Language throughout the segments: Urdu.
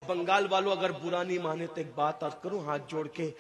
بنگال والوں اگر برا نہیں مانے تو ایک بات عرض کروں ہاتھ جوڑ کے،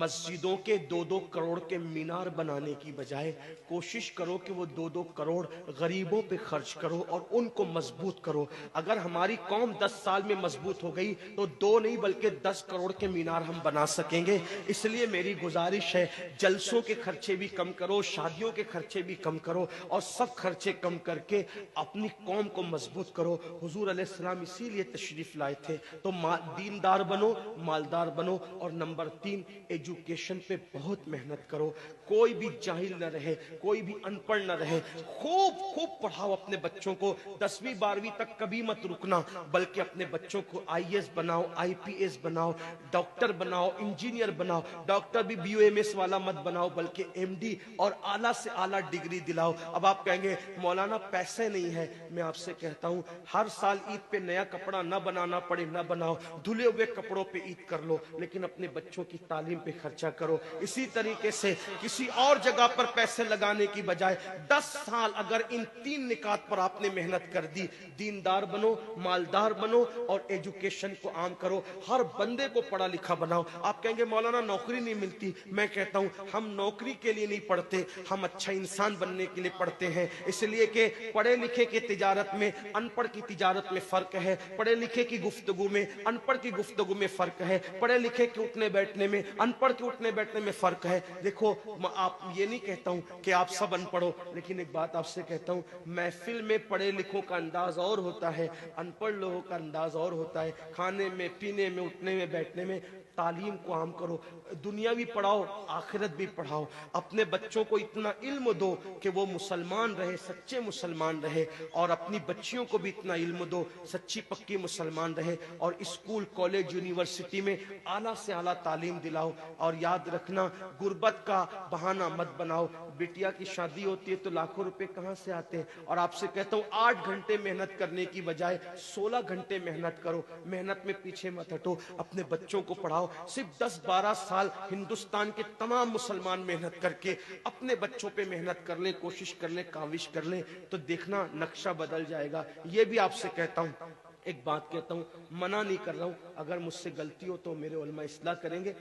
مسجدوں کے 2-2 کروڑ کے مینار بنانے کی بجائے کوشش کرو کہ وہ 2-2 کروڑ غریبوں پہ خرچ کرو اور ان کو مضبوط کرو۔ اگر ہماری قوم 10 سال میں مضبوط ہو گئی تو 2 نہیں بلکہ 10 کروڑ کے مینار ہم بنا سکیں گے۔ اس لیے میری گزارش ہے جلسوں کے خرچے بھی کم کرو، شادیوں کے خرچے بھی کم کرو، اور سب خرچے کم کر کے اپنی قوم کو مضبوط کرو۔ حضور علیہ السلام اسی لیے تشریف لائے تھے۔ تو دیندار بنو، مالدار بنو، اور نمبر 3 ایجوکیشن پہ بہت محنت کرو۔ کوئی بھی جاہل نہ رہے، کوئی بھی ان پڑھ نہ رہے، خوب پڑھاؤ اپنے بچوں کو۔ 10ویں 12ویں تک کبھی مت رکنا، بلکہ اپنے بچوں کو IAS بناؤ، IPS بناؤ، ڈاکٹر بناؤ، انجینئر بناؤ۔ ڈاکٹر بھی BUMS والا مت بناؤ بلکہ MD اور اعلیٰ سے اعلیٰ ڈگری دلاؤ۔ اب آپ کہیں گے مولانا پیسے نہیں ہے، میں آپ سے کہتا ہوں ہر سال عید پہ نیا کپڑا نہ بنانا پڑے نہ بناؤ، دھلے ہوئے کپڑوں پہ عید کر لو، لیکن اپنے بچوں کی تعلیم پہ خرچہ کرو۔ اسی طریقے سے کسی اور جگہ پر پیسے لگانے کی بجائے 10 سال اگر ان 3 نکات پر آپ نے محنت کر دی، دیندار بنو، مالدار بنو اور ایجوکیشن کو عام کرو، ہر بندے کو پڑھا لکھا بناؤ۔ آپ کہیں گے مولانا نوکری نہیں ملتی، میں کہتا ہوں ہم نوکری کے لیے نہیں پڑھتے، ہم اچھا انسان بننے کے لیے پڑھتے ہیں۔ اس لیے کہ پڑھے لکھے کی تجارت میں ان پڑھ کی تجارت میں فرق ہے، پڑھے لکھے کی گفتگو میں ان پڑھ کی گفتگو میں فرق ہے، پڑھے لکھے کے اٹھنے بیٹھنے میں ان پڑھ کے اٹھنے بیٹھنے میں فرق ہے۔ دیکھو آپ یہ نہیں کہتا ہوں کہ آپ سب ان پڑھو، لیکن ایک بات آپ سے کہتا ہوں، محفل میں پڑھے لکھوں کا انداز اور ہوتا ہے، ان پڑھ لوگوں کا انداز اور ہوتا ہے۔ کھانے میں، پینے میں، اٹھنے میں، بیٹھنے میں تعلیم کو عام کرو، دنیا بھی پڑھاؤ، آخرت بھی پڑھاؤ۔ اپنے بچوں کو اتنا علم دو کہ وہ مسلمان رہے، سچے مسلمان رہے، اور اپنی بچیوں کو بھی اتنا علم دو سچی پکی مسلمان رہے، اور اسکول، کالج، یونیورسٹی میں اعلیٰ سے اعلیٰ تعلیم دلاؤ۔ اور یاد رکھنا غربت کا بہانہ مت بناؤ۔ بیٹیا کی شادی ہوتی ہے تو لاکھوں روپے کہاں سے آتے ہیں، اور آپ سے کہتا ہوں 8 گھنٹے محنت کرنے کی بجائے 16 گھنٹے محنت کرو، محنت میں پیچھے مت ہٹو، اپنے بچوں کو پڑھاؤ۔ صرف 10-12 سال ہندوستان کے تمام مسلمان محنت کر کے اپنے بچوں پہ محنت کر لیں، کوشش کر لیں، کاوش کر لیں، تو دیکھنا نقشہ بدل جائے گا۔ یہ بھی آپ سے کہتا ہوں، ایک بات کہتا ہوں، منع نہیں کر رہا ہوں، اگر مجھ سے غلطی ہو تو میرے علماء اصلاح کریں گے،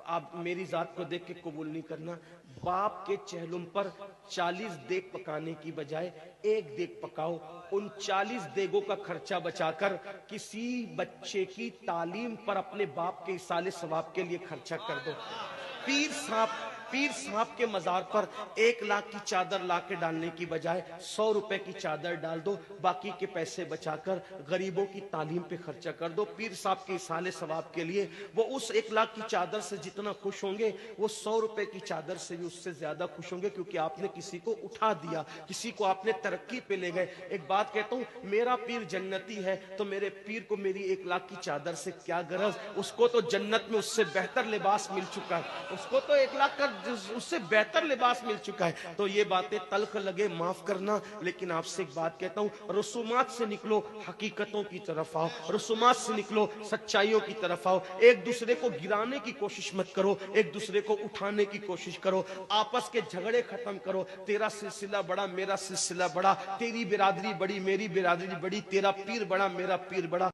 آپ میری ذات کو دیکھ کے قبول نہیں کرنا۔ باپ کے چہلم پر 40 دیگ پکانے کی بجائے 1 دیگ پکاؤ، ان 40 دیگوں کا خرچہ بچا کر کسی بچے کی تعلیم پر اپنے باپ کے ایصال ثواب کے لیے خرچہ کر دو۔ پیر صاحب کے مزار پر 1 لاکھ کی چادر لا کے ڈالنے کی بجائے 100 روپے کی چادر ڈال دو، باقی کے پیسے بچا کر غریبوں کی تعلیم پہ خرچہ کر دو۔ پیر صاحب کے ایصال ثواب کے لیے وہ اس 1 لاکھ کی چادر سے جتنا خوش ہوں گے، وہ 100 روپے کی چادر سے بھی اس سے زیادہ خوش ہوں گے، کیونکہ آپ نے کسی کو اٹھا دیا، کسی کو آپ نے ترقی پہ لے گئے۔ ایک بات کہتا ہوں، میرا پیر جنتی ہے تو میرے پیر کو میری 1 لاکھ کی چادر سے کیا غرض، اس کو تو جنت میں اس سے بہتر لباس مل چکا ہے، اس کو تو 1 لاکھ کا اس سے بہتر لباس مل چکا ہے۔ تو یہ باتیں تلخ لگے معاف کرنا، لیکن آپ سے ایک بات کہتا ہوں، رسومات سے نکلو، حقیقتوں کی طرف آؤ، رسومات سے نکلو، سچائیوں کی طرف آؤ۔ ایک دوسرے کو گرانے کی کوشش مت کرو، ایک دوسرے کو اٹھانے کی کوشش کرو، آپس کے جھگڑے ختم کرو۔ تیرا سلسلہ بڑا، میرا سلسلہ بڑا، تیری برادری بڑی، میری برادری بڑی، تیرا پیر بڑا، میرا پیر بڑا۔